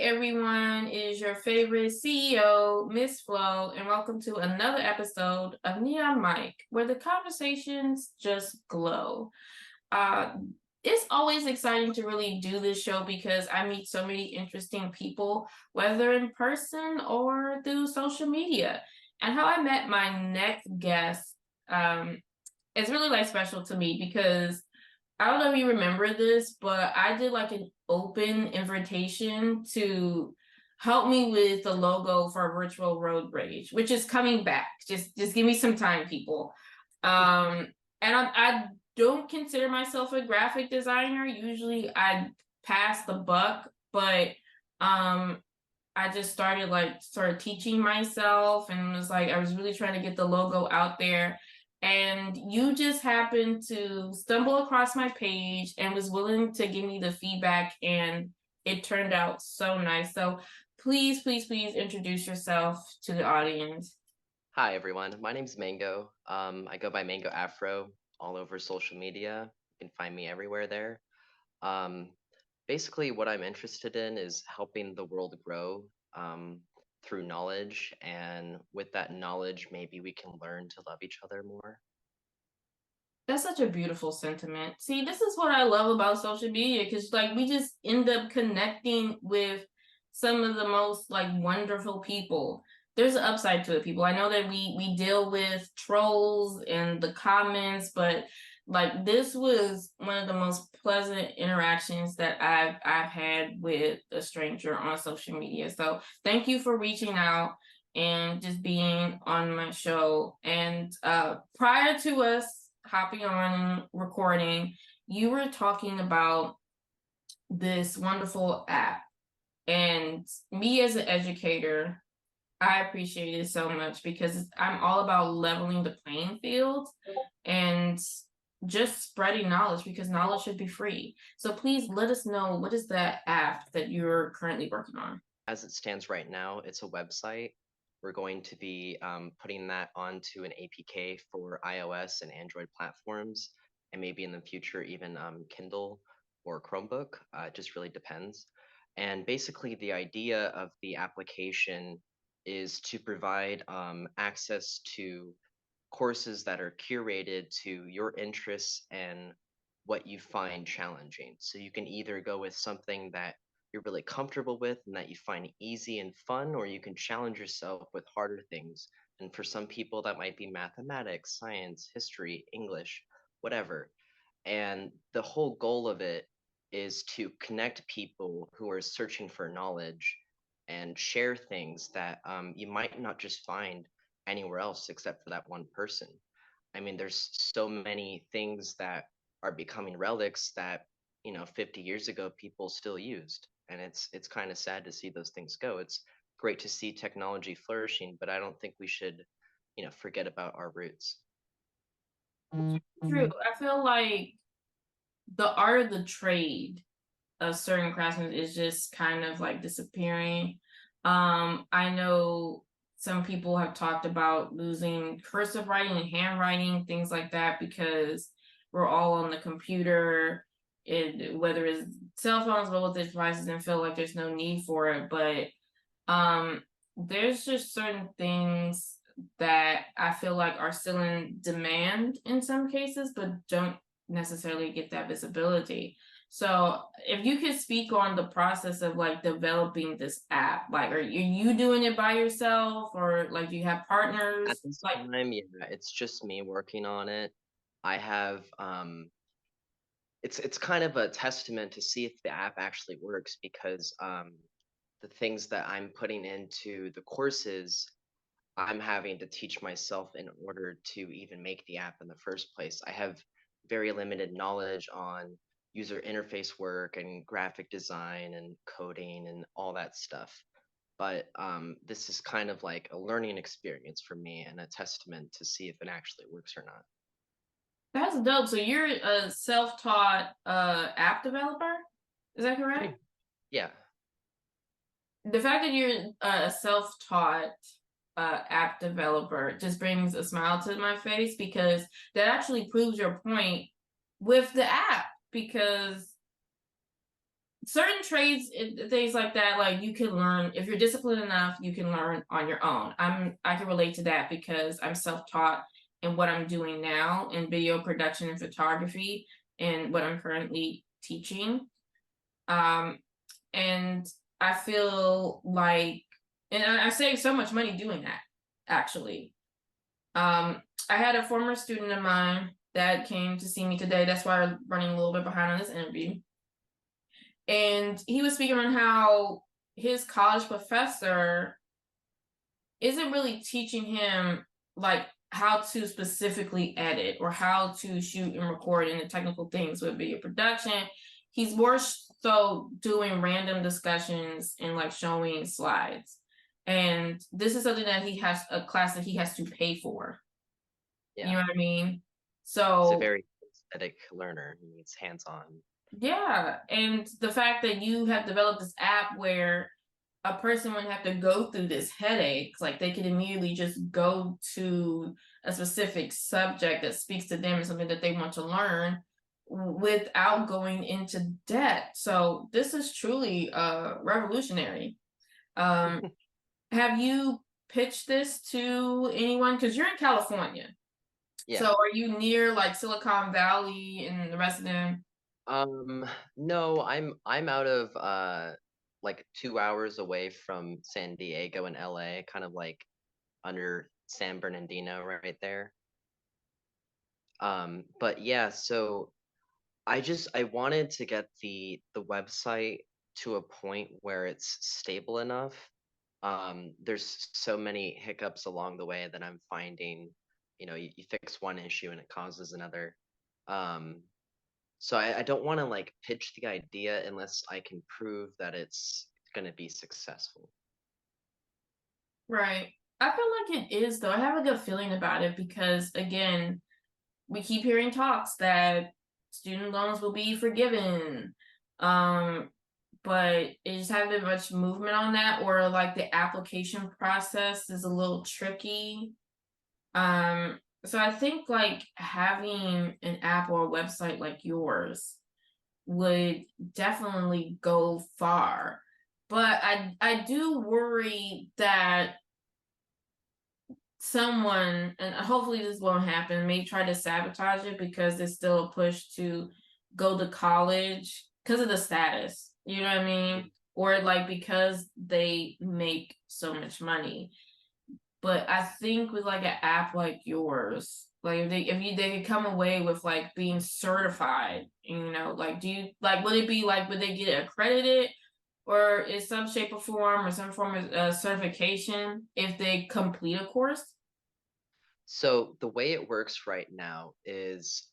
everyone, it is your favorite CEO, Miss Flo, and welcome to another episode of Neon Mike, where the conversations just glow. Uh, it's always exciting to really do this show because I meet so many interesting people, whether in person or through social media. And how I met my next guest is really like special to me because I don't know if you remember this, but I did like an open invitation to help me with the logo for Virtual Road Rage, which is coming back. Just give me some time, people. Um, and I don't consider myself a graphic designer. Usually I pass the buck, but um I just started teaching myself and was like I was really trying to get the logo out there. And you just happened to stumble across my page and was willing to give me the feedback, and it turned out so nice. So please introduce yourself to the audience. Hi everyone, my name's Mango. I go by Mango Afro all over social media. You can find me everywhere there. Um, Basically, what I'm interested in is helping the world grow through knowledge, and with that knowledge, maybe we can learn to love each other more. That's such a beautiful sentiment. See, this is what I love about social media because like we just end up connecting with some of the most like wonderful people. There's an upside to it, people. I know that we deal with trolls and the comments, but like this was one of the most pleasant interactions that I've had with a stranger on social media. So thank you for reaching out and just being on my show. And prior to us hopping on recording, you were talking about this wonderful app. And me as an educator, I appreciate it so much because I'm all about leveling the playing field and just spreading knowledge because knowledge should be free. So please let us know, what is that app that you're currently working on? As it stands right now, it's a website. We're going to be putting that onto an APK for iOS and Android platforms, and maybe in the future, even Kindle or Chromebook. It just really depends. And basically, the idea of the application is to provide access to courses that are curated to your interests and what you find challenging. So you can either go with something that you're really comfortable with and that you find easy and fun, or you can challenge yourself with harder things. And for some people, that might be mathematics, science, history, English, whatever. And the whole goal of it is to connect people who are searching for knowledge and share things that you might not just find anywhere else except for that one person. I mean, there's so many things that are becoming relics that, 50 years ago people still used. And it's kind of sad to see those things go. It's great to see technology flourishing, but I don't think we should, forget about our roots. True. I feel like the art of the trade of certain craftsmen is just kind of like disappearing. I know some people have talked about losing cursive writing and handwriting, things like that, because we're all on the computer, whether it's cell phones, mobile devices, and feel like there's no need for it. But um, there's just certain things that I feel like are still in demand in some cases, but don't necessarily get that visibility. So if you could speak on the process of like developing this app, like are you doing it by yourself or like do you have At partners? this Like time, yeah, it's just me working on it. I have it's kind of a testament to see if the app actually works because the things that I'm putting into the courses, I'm having to teach myself in order to even make the app in the first place. I have very limited knowledge on user interface work and graphic design and coding and all that stuff. But this is kind of like a learning experience for me and a testament to see if it actually works or not. that's dope. So you're a self-taught app developer? Is that Pretty, correct? yeah. The fact that you're a self-taught app developer just brings a smile to my face because that actually proves your point with the app because certain trades, things like that, like you can learn if you're disciplined enough, you can learn on your own. I can relate to that because I'm self-taught in what I'm doing now in video production and photography and what I'm currently teaching. Um, and I feel like, and I save so much money doing that, actually. I had a former student of mine that came to see me today. That's why I'm running a little bit behind on this interview. And he was speaking on how his college professor isn't really teaching him like how to specifically edit or how to shoot and record and the technical things with video production. He's more so doing random discussions and like showing slides. And this is something that he has a class that he has to pay for. You Yeah, know what I mean? he's a So very aesthetic learner. He needs hands-on. yeah, and the fact that you have developed this app where a person wouldn't have to go through this headache, like they could immediately just go to a specific subject that speaks to them and something that they want to learn without going into debt. So this is truly revolutionary. Um, have you pitched this to anyone? Because you're in California. So Yeah. are you near like Silicon Valley and the rest of them? No, I'm out of like 2 hours away from San Diego and LA, kind of like under San Bernardino right there. But yeah, so I wanted to get the website to a point where it's stable enough. There's so many hiccups along the way that I'm finding, you fix one issue and it causes another. Um, so I don't want to like pitch the idea unless I can prove that it's going to be successful. Right. I feel like it is though. I have a good feeling about it because again, we keep hearing talks that student loans will be forgiven. Um, but it just haven't been much movement on that, or like the application process is a little tricky. So I think like having an app or a website like yours would definitely go far. But I do worry that someone, and hopefully this won't happen, may try to sabotage it because there's still a push to go to college because of the status. You know what I mean? Or like because they make so much money. But I think with like an app like yours, like if they could come away with like being certified, like do you like would it be like would they get accredited or is some shape or form or some form of certification if they complete a course? So the way it works right now is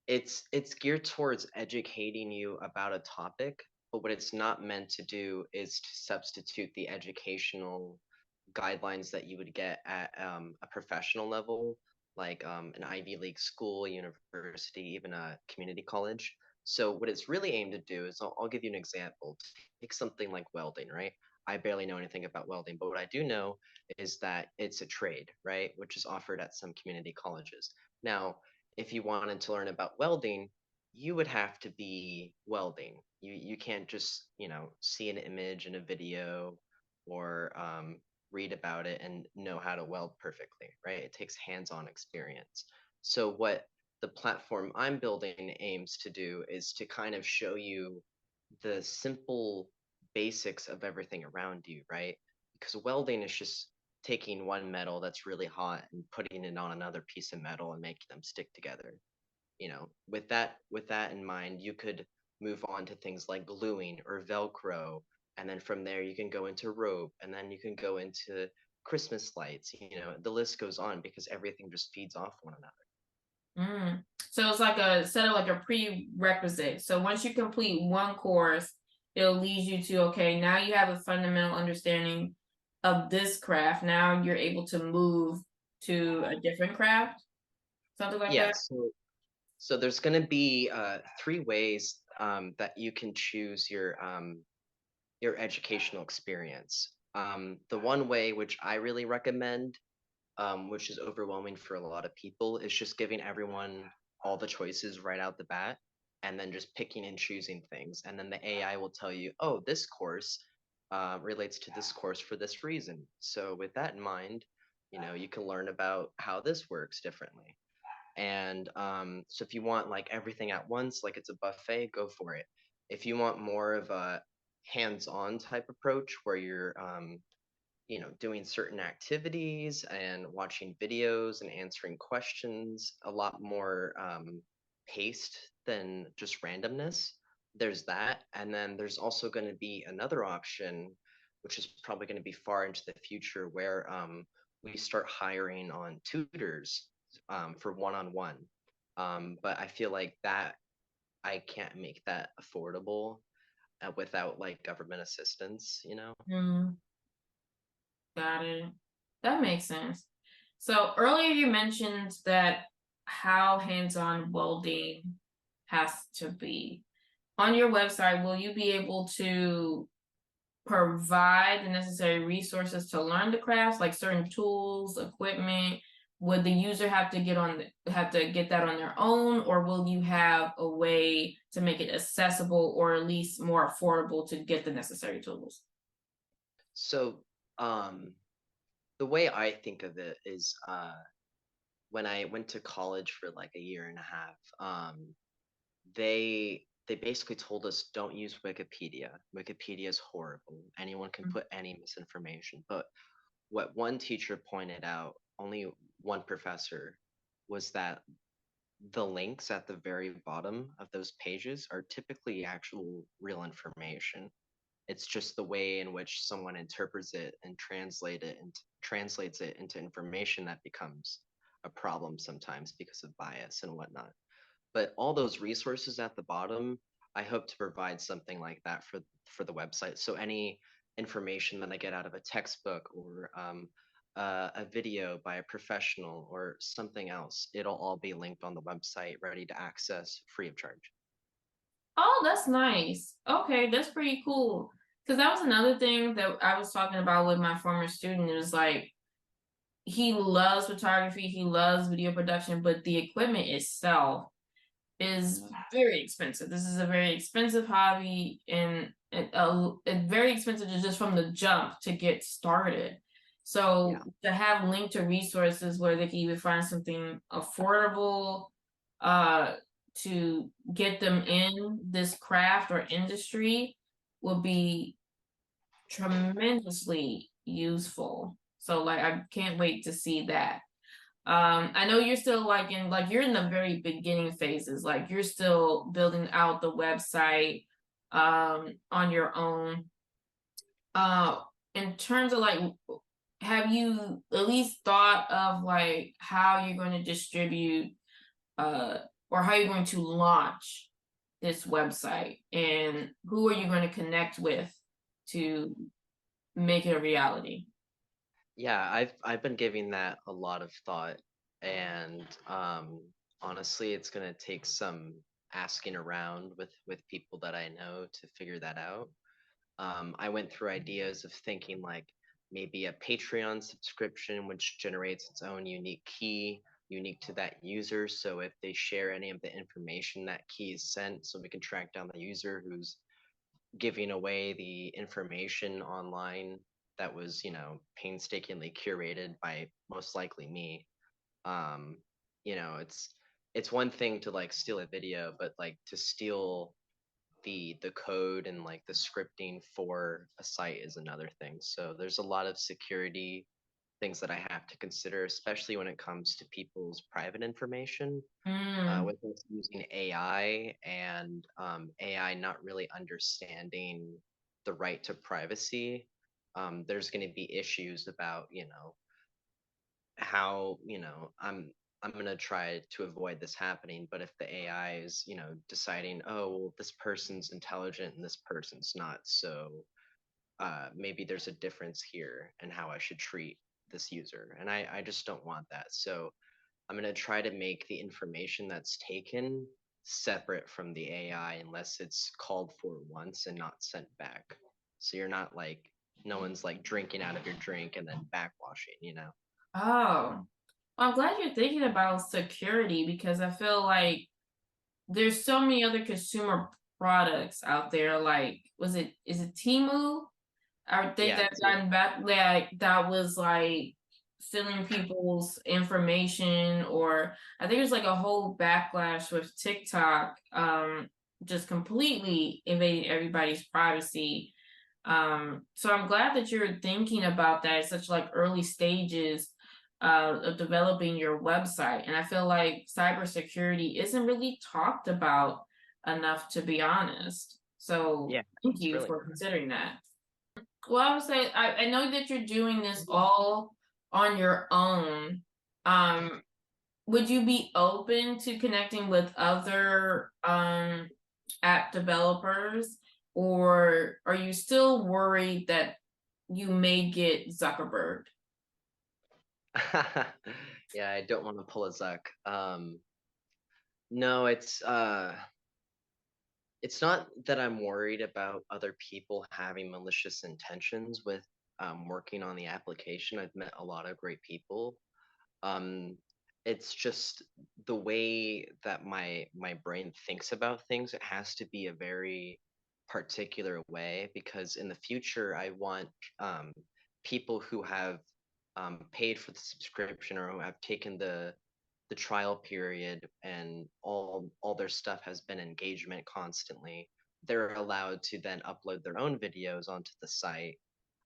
it's geared towards educating you about a topic, but what it's not meant to do is to substitute the educational guidelines that you would get at a professional level, like an Ivy League school, university, even a community college. So what it's really aimed to do is, I'll give you an example. Take something like welding, right? I barely know anything about welding, but what I do know is that it's a trade, right? Which is offered at some community colleges. Now, if you wanted to learn about welding, you would have to be welding. You can't just, see an image in a video or read about it and know how to weld perfectly, right? It takes hands-on experience. So what the platform I'm building aims to do is to kind of show you the simple basics of everything around you, right? Because welding is just taking one metal that's really hot and putting it on another piece of metal and making them stick together. With that in mind, you could move on to things like gluing or Velcro, and then from there you can go into rope, and then you can go into Christmas lights. The list goes on because everything just feeds off one another. So it's like a set of like a prerequisite. So once you complete one course, it'll lead you to okay, now you have a fundamental understanding of this craft. Now you're able to move to a different craft, something like Yeah, that. so there's going to be three ways that you can choose your educational experience. The one way which I really recommend, which is overwhelming for a lot of people, is just giving everyone all the choices right out the bat and then just picking and choosing things. And then the AI will tell you, oh, this course relates to this course for this reason. So with that in mind, you can learn about how this works differently. And so if you want like everything at once, like it's a buffet, go for it. If you want more of a hands-on type approach where you're doing certain activities and watching videos and answering questions a lot more paced than just randomness. There's that. And then there's also going to be another option, which is probably going to be far into the future, where we start hiring on tutors for one-on-one. But I feel like that I can't make that affordable without like government assistance. Mm, got it. That makes sense. So earlier you mentioned that how hands-on welding has to be. On your website, will you be able to provide the necessary resources to learn the crafts, like certain tools, equipment? Would the user have to get that on their own, or will you have a way to make it accessible or at least more affordable to get the necessary tools? So the way I think of it is when I went to college for like a year and a half, they basically told us don't use Wikipedia. Wikipedia is horrible. Anyone can put any misinformation. But what one teacher pointed out, only one professor, was that the links at the very bottom of those pages are typically actual real information. It's just the way in which someone interprets it and translates it into information that becomes a problem sometimes because of bias and whatnot. But all those resources at the bottom, I hope to provide something like that for the website. So any information that I get out of a textbook or a video by a professional or something else, it'll all be linked on the website, ready to access free of charge. Oh, that's nice. Okay, that's pretty cool. Because that was another thing that I was talking about with my former student. It was like he loves photography, he loves video production, but the equipment itself is very expensive. This is a very expensive hobby, and it's very expensive just from the jump to get started. Yeah. So to have linked to resources where they can even find something affordable, uh, to get them in this craft or industry will be tremendously useful. So like I can't wait to see that. I know you're still you're in the very beginning phases, like you're still building out the website on your own. Uh in terms of like, have you at least thought of like how you're going to distribute uh or how you're going to launch this website, and who are you going to connect with to make it a reality? Yeah, I've been giving that a lot of thought, and honestly, it's gonna take some asking around with people that I know to figure that out. I went through ideas of thinking like maybe a Patreon subscription, which generates its own unique key, unique to that user. So if they share any of the information, that key is sent, so we can track down the user who's giving away the information online that was, painstakingly curated by most likely me. Um, it's one thing to like steal a video, but like to steal the code and like the scripting for a site is another thing. So there's a lot of security things that I have to consider, especially when it comes to people's private information Mm, with us using AI and AI not really understanding the right to privacy. There's going to be issues about, how, I'm going to try to avoid this happening. But if the AI is, deciding, oh, well, this person's intelligent and this person's not, so maybe there's a difference here in how I should treat this user. And I just don't want that. So I'm going to try to make the information that's taken separate from the AI unless it's called for once and not sent back. So you're not like, no one's like drinking out of your drink and then backwashing. oh, well, I'm glad you're thinking about security because I feel like there's so many other consumer products out there, like, is it Temu? I think Yeah, that gotten back that was like stealing people's information, or I think there's like a whole backlash with TikTok, just completely invading everybody's privacy. So I'm glad that you're thinking about that at such like early stages of developing your website. And I feel like cybersecurity isn't really talked about enough, to be honest. So yeah, thank it's you really for not. considering that. Well, I would say I know that you're doing this all on your own. Um, would you be open to connecting with other app developers, or are you still worried that you may get Zuckerberg? Yeah, I don't want to pull a Zuck. No, it's not that I'm worried about other people having malicious intentions with working on the application. I've met a lot of great people. Um, it's just the way that my brain thinks about things. It has to be a very particular way because in the future, I want people who have paid for the subscription or who have taken the trial period and all their stuff has been engagement constantly. They're allowed to then upload their own videos onto the site,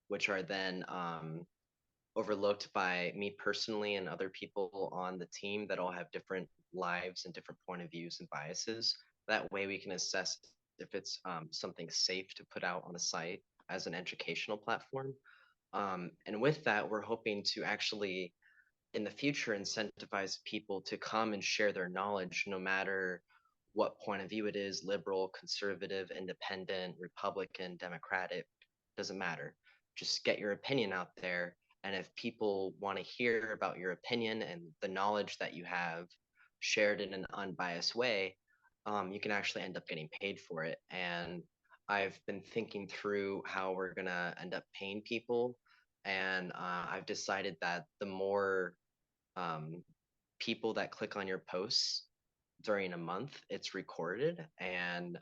which are then overlooked by me personally and other people on the team that all have different lives and different point of views and biases. That way we can assess if it's something safe to put out on the site as an educational platform. And with that, we're hoping to actually in the future incentivize people to come and share their knowledge no matter what point of view it is, liberal, conservative, independent, republican, democratic, doesn't matter. Just get your opinion out there, and if people want to hear about your opinion and the knowledge that you have shared in an unbiased way, you can actually end up getting paid for it. And I've been thinking through how we're going to end up paying people, and I've decided that the more um, people that click on your posts during a month, it's recorded, and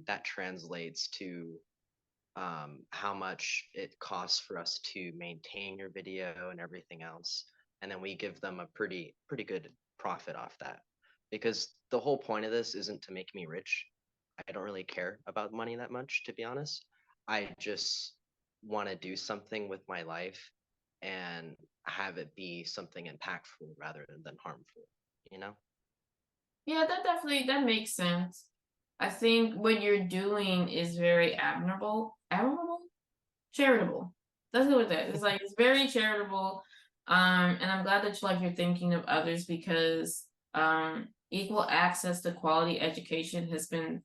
that translates to how much it costs for us to maintain your video and everything else. And then we give them a pretty good profit off that. Because the whole point of this isn't to make me rich. I don't really care about money that much, to be honest. I just want to do something with my life and have it be something impactful rather than harmful, you know? Yeah, that makes sense. I think what you're doing is very admirable. Admirable? Charitable. Let's go with that. It's like it's very charitable. And I'm glad that you're thinking of others, because equal access to quality education has been,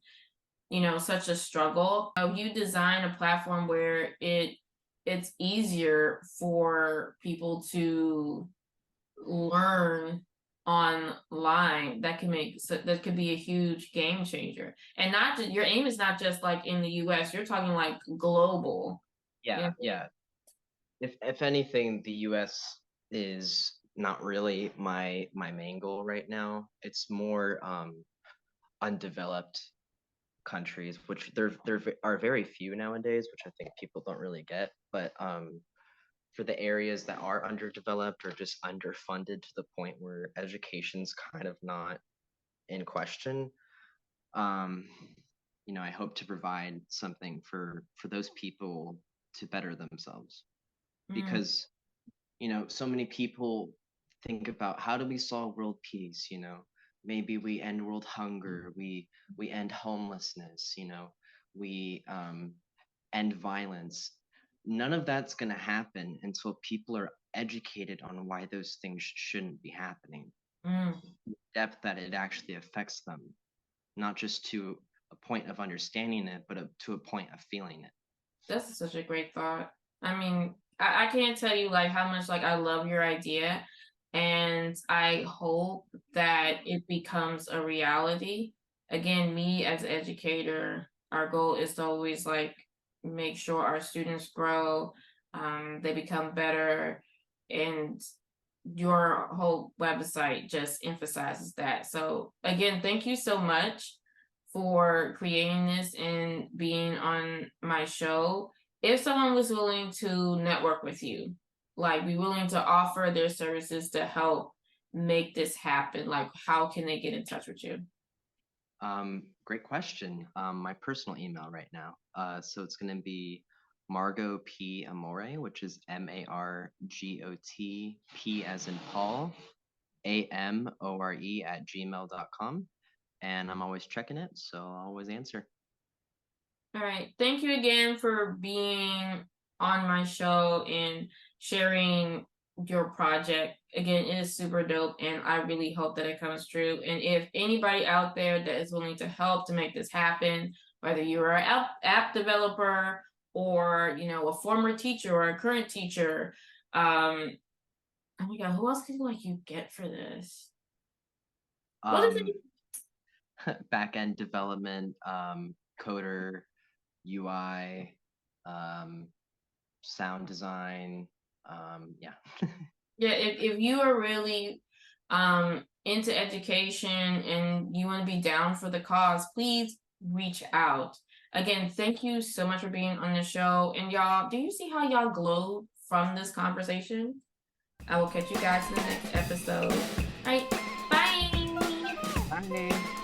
such a struggle. You design a platform where it's easier for people to learn online. That could be a huge game changer. And not just your aim is not just like in the US, you're talking like global. Yeah, Yeah. yeah. If anything, the US is not really my main goal right now. It's more undeveloped countries, which are very few nowadays, which I think people don't really get. But for the areas that are underdeveloped or just underfunded to the point where education's kind of not in question, um, I hope to provide something for those people to better themselves Mm, because so many people think about how do we solve world peace, maybe we end world hunger, we end homelessness, we end violence. None of that's going to happen until people are educated on why those things shouldn't be happening, mm. depth that it actually affects them, not just to a point of understanding it, but to a point of feeling it. That's such a great thought. I mean, I can't tell you like how much like I love your idea, and I hope that it becomes a reality. Again, me as an educator, our goal is to always like make sure our students grow, they become better, and your whole website just emphasizes that. So again, thank you so much for creating this and being on my show. If someone was willing to network with you, like be willing to offer their services to help make this happen, like how can they get in touch with you? Great question. My personal email right now. So it's gonna be Margot P Amore, which is MARGOT P as in Paul, AMORE at gmail.com. And I'm always checking it, so I'll always answer. All right. Thank you again for being on my show and sharing your project. Again, it is super dope, and I really hope that it comes true. And if anybody out there that is willing to help to make this happen, whether you're an app developer or a former teacher or a current teacher, oh my god, who else could like you get for this? What is Um, it? Back-end development, coder, UI, sound design. Yeah. Yeah, if you are really into education and you want to be down for the cause, please reach out. Again, thank you so much for being on the show. And y'all, do you see how y'all glowed from this conversation? I will catch you guys in the next episode. All right, bye. Bye.